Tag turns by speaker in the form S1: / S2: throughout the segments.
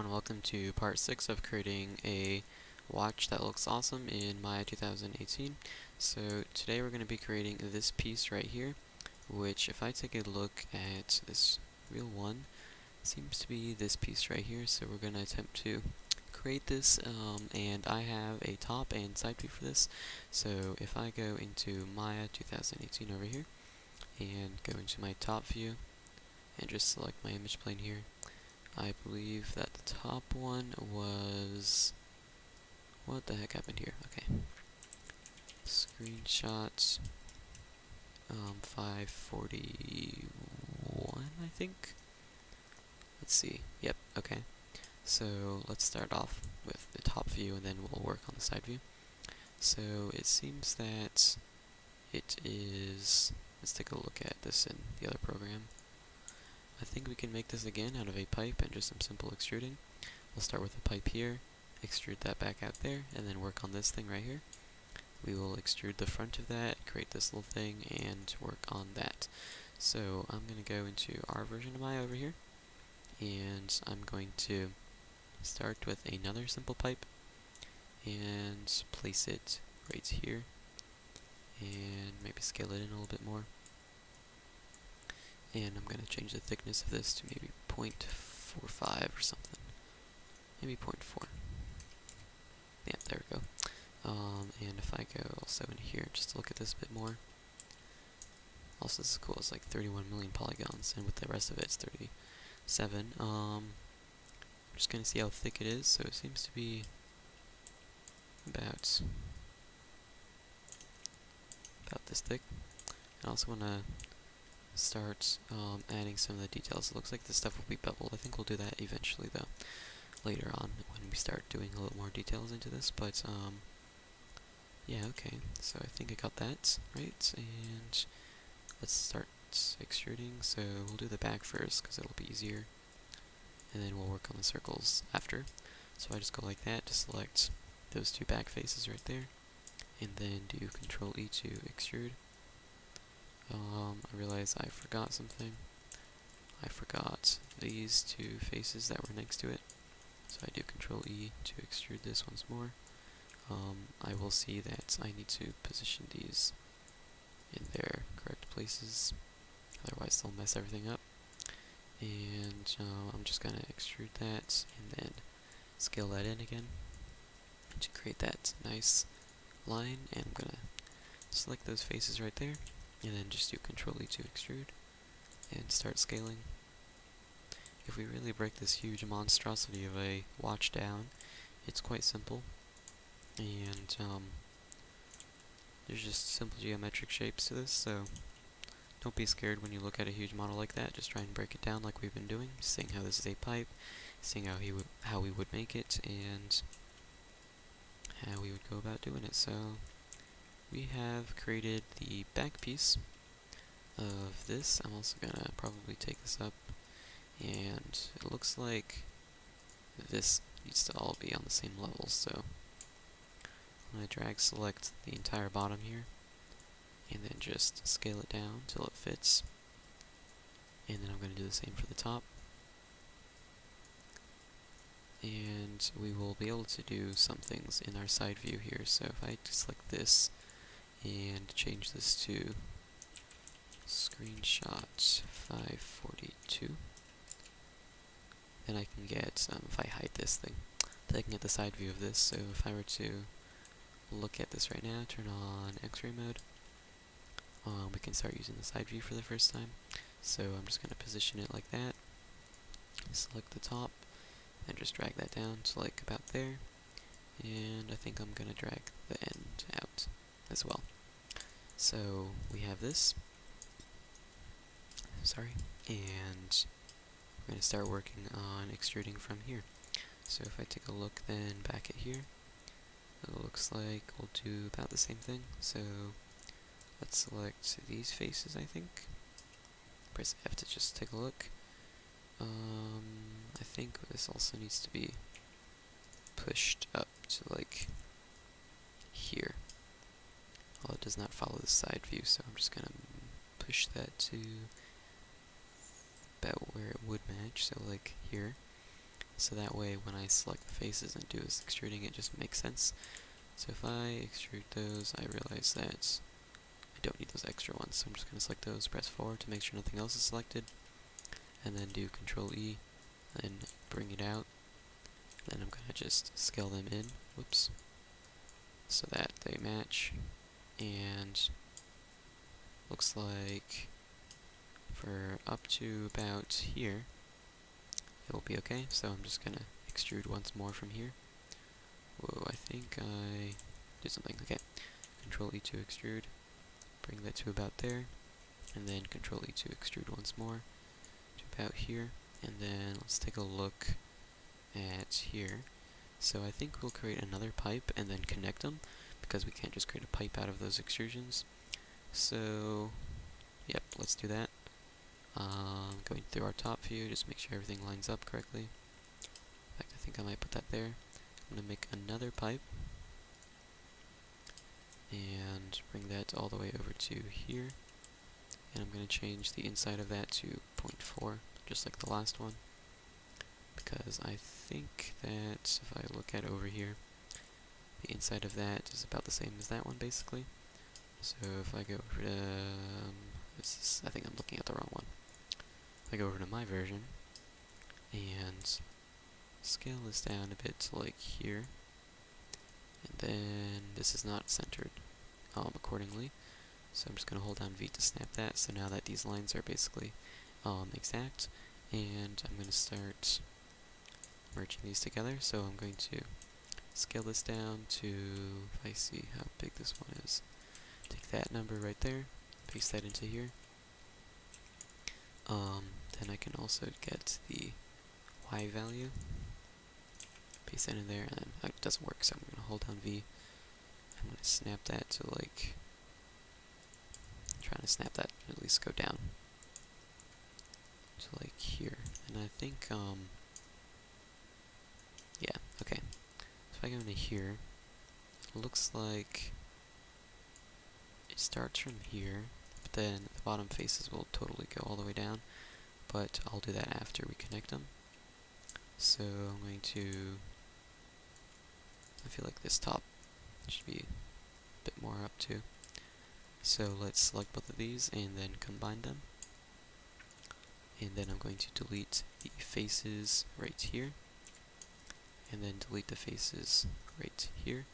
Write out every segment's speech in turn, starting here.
S1: everyone, welcome to part 6 of creating a watch that looks awesome in Maya 2018. So today we're going to be creating this piece right here, which if I take a look at this real one, seems to be this piece right here. So we're going to attempt to create this, and I have a top and side view for this. So if I go into Maya 2018 over here, and go into my top view, and just select my image plane here, I believe that the top one was... what the heck happened here? Okay. Screenshots. 541, I think? Let's see. Yep, okay. So let's start off with the top view and then we'll work on the side view. So it seems that it is... let's take a look at this in the other program. I think we can make this again out of a pipe and just some simple extruding. We'll start with a pipe here, extrude that back out there, and then work on this thing right here. We will extrude the front of that, create this little thing, and work on that. So I'm going to go into our version of Maya over here, and I'm going to start with another simple pipe, and place it right here, and maybe scale it in a little bit more. And I'm going to change the thickness of this to maybe 0.45 or something. Maybe 0.4. Yeah, there we go. And if I go also in here, just to look at this a bit more. Also, this is cool. It's like 31 million polygons, and with the rest of it, it's 37. I'm just going to see how thick it is. So it seems to be about this thick. I also want to start adding some of the details. It looks like this stuff will be beveled. I think we'll do that eventually, though, later on when we start doing a little more details into this. But yeah, okay. So I think I got that right, and let's start extruding. So we'll do the back first because it'll be easier, and then we'll work on the circles after. So I just go like that to select those two back faces right there, and then do Control E to extrude. I realize I forgot something. I forgot these two faces that were next to it. So I do Control E to extrude this once more. I will see that I need to position these in their correct places, otherwise they'll mess everything up. And I'm just going to extrude that and then scale that in again to create that nice line. And I'm going to select those faces right there, and then just do Control E to extrude and start scaling. If we really break this huge monstrosity of a watch down, it's quite simple, and there's just simple geometric shapes to this, so don't be scared when you look at a huge model like that. Just try and break it down like we've been doing, seeing how this is a pipe, seeing how we would make it, and how we would go about doing it. So we have created the back piece of this. I'm also going to probably take this up, and it looks like this needs to all be on the same level, so I'm going to drag select the entire bottom here, and then just scale it down till it fits, and then I'm going to do the same for the top. And we will be able to do some things in our side view here. So if I select this and change this to screenshot 542, then I can get, if I hide this thing, then I can get the side view of this. So if I were to look at this right now, turn on X-ray mode, we can start using the side view for the first time. So I'm just going to position it like that, select the top, and just drag that down to like about there, and I think I'm going to drag the end out as well. So we have this, and we're going to start working on extruding from here. So if I take a look then back at here, it looks like we'll do about the same thing. So let's select these faces, I think. Press F to just take a look. I think this also needs to be pushed up to like here. Well, it does not follow the side view, so I'm just going to push that to about where it would match, so like here. so that way when I select the faces and do this extruding, it just makes sense. So if I extrude those, I realize that I don't need those extra ones, so I'm just going to select those, press 4 to make sure nothing else is selected, and then do Control E, and bring it out. Then I'm going to just scale them in, whoops, so that they match, and looks like for up to about here, it'll be okay. So I'm just going to extrude once more from here. Whoa, I think I did something. Okay, Control E to extrude, bring that to about there, and then Control E to extrude once more to about here, and then let's take a look at here. So I think we'll create another pipe and then connect them, because we can't just create a pipe out of those extrusions. So, yep, let's do that. Going through our top view, just make sure everything lines up correctly. In fact, I think I might put that there. I'm going to make another pipe, and bring that all the way over to here. And I'm going to change the inside of that to 0.4, just like the last one, because I think that if I look at over here, the inside of that is about the same as that one, basically. So if I go over to, I think I'm looking at the wrong one. If I go over to my version, and scale this down a bit to like here, and then this is not centered accordingly, so I'm just going to hold down V to snap that, so now that these lines are basically exact, and I'm going to start merging these together. So I'm going to scale this down to, if I see how big this one is, take that number right there, paste that into here. Then I can also get the Y value, paste that in there, and then it doesn't work, so I'm going to hold down V. I'm going to snap that to like, I'm trying to snap that, at least go down to like here. And I think, yeah, okay. So if I go into here, it looks like it starts from here, but then the bottom faces will totally go all the way down, but I'll do that after we connect them. So I'm going to, I feel like this top should be a bit more up too. So let's select both of these and then combine them. And then I'm going to delete the faces right here, and then delete the faces right here,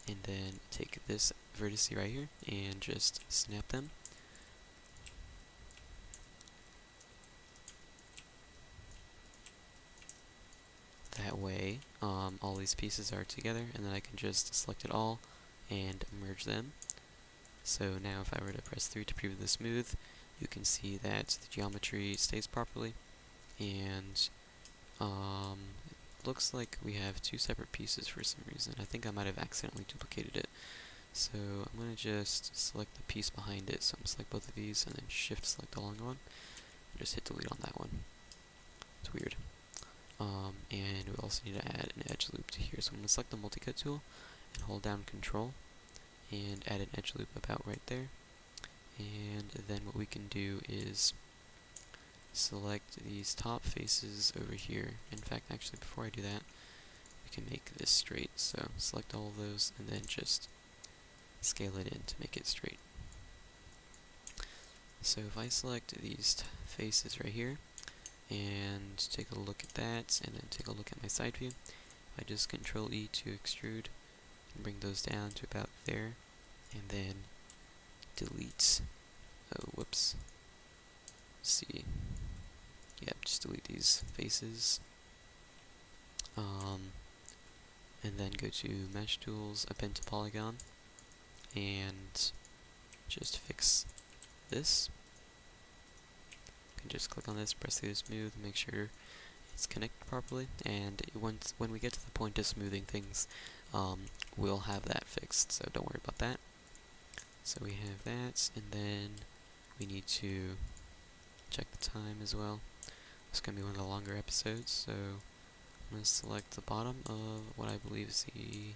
S1: and then take this vertice right here and just snap them. That way, all these pieces are together, and then I can just select it all and merge them. So now if I were to press 3 to preview the smooth, you can see that the geometry stays properly, and it looks like we have two separate pieces for some reason. I think I might have accidentally duplicated it. So I'm going to just select the piece behind it, so I'm going to select both of these, and then shift select the long one, and just hit delete on that one. It's weird. And we also need to add an edge loop to here, so I'm going to select the multi-cut tool, and hold down Control, and add an edge loop about right there. And then what we can do is select these top faces over here. In fact, actually, before I do that, we can make this straight. So select all of those, and then just scale it in to make it straight. So if I select these faces right here, and take a look at that, and then take a look at my side view, I just Control E to extrude, and bring those down to about there, and then delete, oh whoops, let's see, yep, just delete these faces, and then go to Mesh Tools, Append to Polygon, and just fix this. You can just click on this, press through the smooth, make sure it's connected properly, and when we get to the point of smoothing things, we'll have that fixed, so don't worry about that. So we have that, and then we need to check the time as well. It's going to be one of the longer episodes, so I'm going to select the bottom of what I believe is the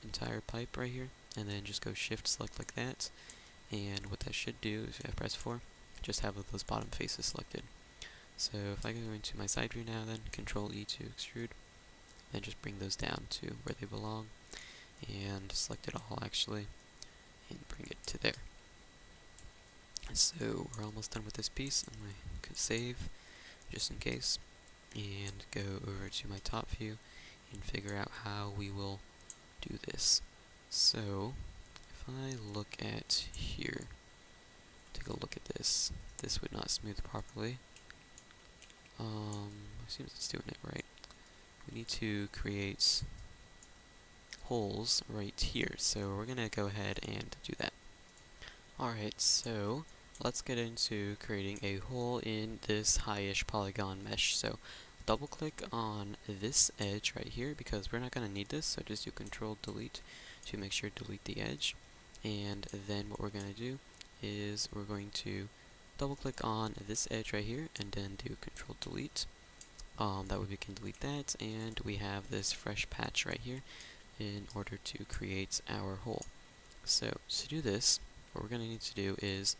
S1: entire pipe right here, and then just go shift select like that, and what that should do is if I press 4, just have those bottom faces selected. So if I go into my side view now, then Control E to extrude, then just bring those down to where they belong, and select it all actually, and bring it to there. So we're almost done with this piece. I'm going to save, just in case, and go over to my top view and figure out how we will do this. So if I look at here, take a look at this. This would not smooth properly. Seems it's doing it right. We need to create holes right here, so we're gonna go ahead and do that. Alright, so let's get into creating a hole in this high-ish polygon mesh. So double click on this edge right here because we're not going to need this, so just do Control Delete to make sure to delete the edge. And then what we're going to do is we're going to double click on this edge right here and then do Control Delete. That way we can delete that, and we have this fresh patch right here in order to create our hole. So to do this, what we're going to need to do is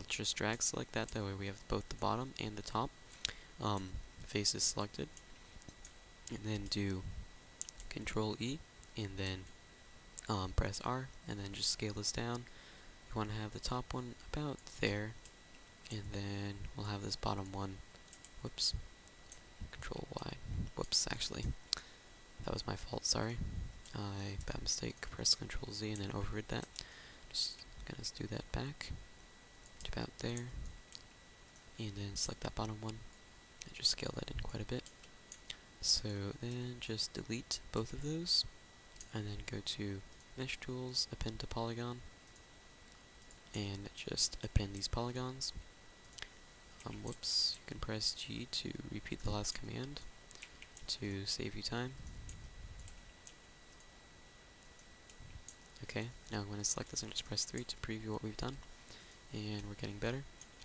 S1: just drag select that way we have both the bottom and the top faces selected, and then do Control E and then press R and then just scale this down. You want to have the top one about there, and then we'll have this bottom one, whoops, Control Y, whoops, actually that was my fault, sorry. I, by mistake, pressed Control Z and then overrid that. Just gonna do that back to about there, and then select that bottom one and just scale that in quite a bit. So then just delete both of those and then go to Mesh Tools, Append to Polygon, and just append these polygons. Whoops, you can press G to repeat the last command to save you time. Okay, now I'm going to select this and just press 3 to preview what we've done, and we're getting better.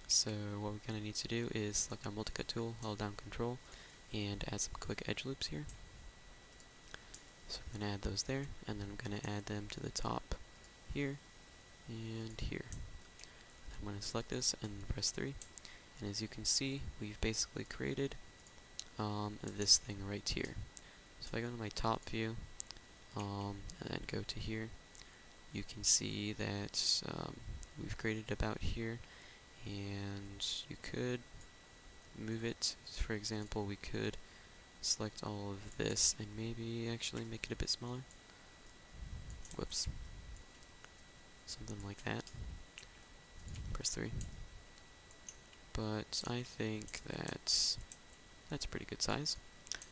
S1: So what we're going to need to do is select our multi-cut tool, hold down Control, and add some quick edge loops here. So I'm going to add those there, and then I'm going to add them to the top here and here. I'm going to select this and press 3, and as you can see, we've basically created this thing right here. So if I go to my top view, and then go to here, you can see that we've created about here, and you could move it. For example, we could select all of this and maybe actually make it a bit smaller. Whoops. Something like that. Press 3. But I think that's a pretty good size.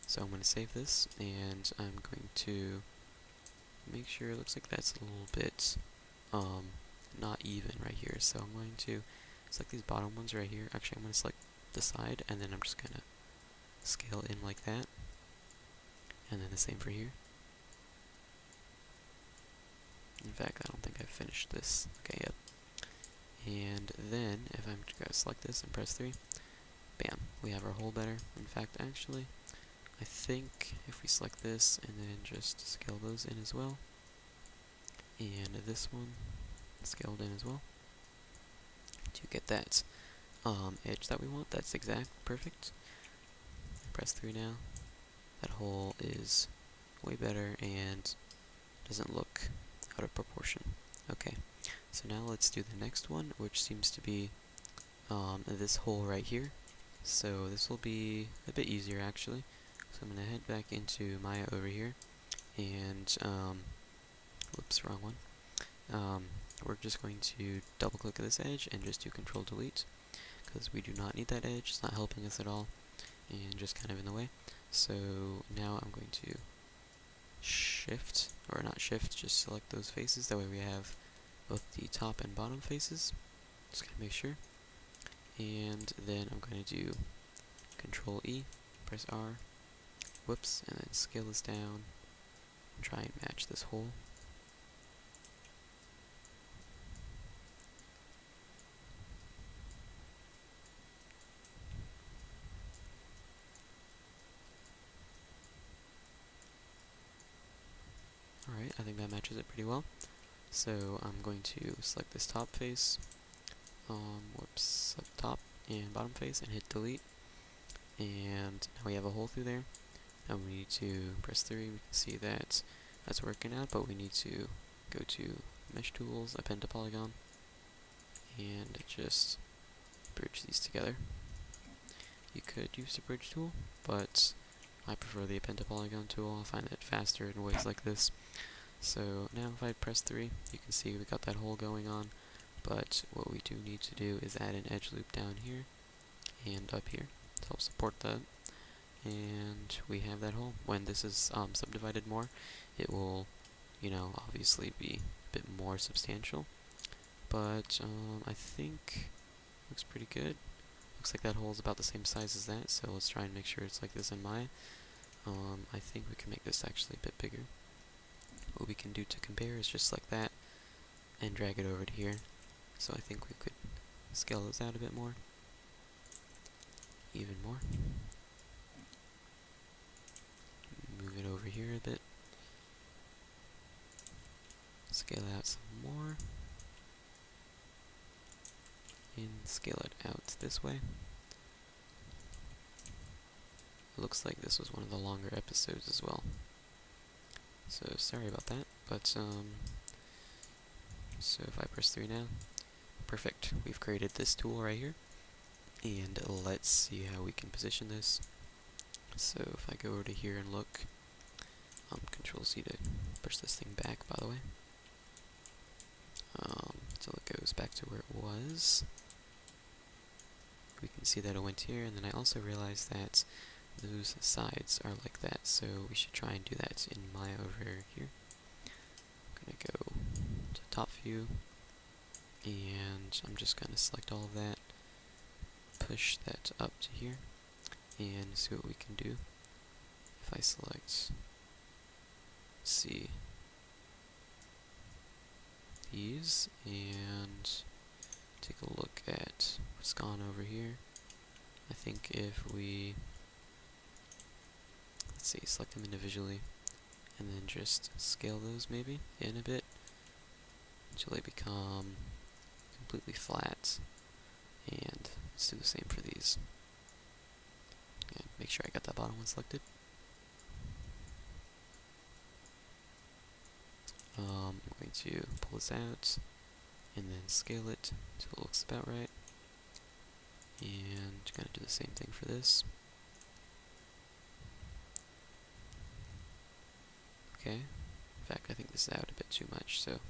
S1: So I'm going to save this, and I'm going to make sure it looks like that's a little bit not even right here. So I'm going to select these bottom ones right here. Actually, I'm going to select the side, and then I'm just going to scale in like that. And then the same for here. In fact, I don't think I've finished this. Okay, yep. And then, if I'm going to select this and press 3, bam, we have our hole better. In fact, actually, I think if we select this and then just scale those in as well, and this one scaled in as well, to get that edge that we want, that's exact, perfect. Press 3 now. That hole is way better and doesn't look out of proportion. Okay, so now let's do the next one, which seems to be this hole right here. So this will be a bit easier actually. So I'm going to head back into Maya over here, and whoops, wrong one. We're just going to double click this edge and just do Control Delete, because we do not need that edge, it's not helping us at all, and just kind of in the way. So now I'm going to shift, or not shift, just select those faces, that way we have both the top and bottom faces. Just gonna make sure. And then I'm going to do Control E, press R, whoops, and then scale this down and try and match this hole. Alright, I think that matches it pretty well. So I'm going to select this top face, whoops, select top and bottom face and hit delete. and now we have a hole through there. Now we need to press 3. We can see that that's working out, but we need to go to Mesh Tools, Append to Polygon, and just bridge these together. You could use the bridge tool, but I prefer the Append to Polygon tool. I find it faster in ways like this. So now if I press 3, you can see we got that hole going on, but what we do need to do is add an edge loop down here and up here to help support that. And we have that hole. When this is subdivided more, it will, obviously be a bit more substantial. But I think looks pretty good. Looks like that hole is about the same size as that, so let's try and make sure it's like this in Maya. I think we can make this actually a bit bigger. What we can do to compare is just like that, and drag it over to here. So I think we could scale this out a bit more. Even more. Move it over here a bit. Scale out some more. And scale it out this way. It looks like this was one of the longer episodes as well. So sorry about that, but so if I press 3 now, perfect. We've created this tool right here, and let's see how we can position this. So if I go over to here and look, Control C to push this thing back, by the way, until it goes back to where it was. We can see that it went here, and then I also realized that those sides are like that, so we should try and do that in Maya over here. I'm gonna go to top view, and I'm just gonna select all of that, push that up to here, and see what we can do. If I select these and take a look at what's gone over here, I think if we select them individually, and then just scale those maybe in a bit until they become completely flat, and let's do the same for these. And make sure I got that bottom one selected. I'm going to pull this out and then scale it until it looks about right, and gonna do the same thing for this. Okay, in fact I think this is out a bit too much, so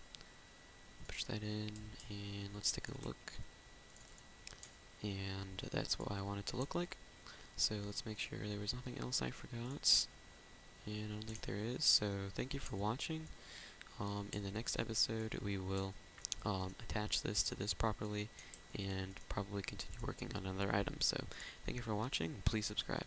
S1: push that in and let's take a look. And that's what I want it to look like. So let's make sure there was nothing else I forgot, and I don't think there is. So thank you for watching. In the next episode we will attach this to this properly and probably continue working on another item. So thank you for watching, please subscribe.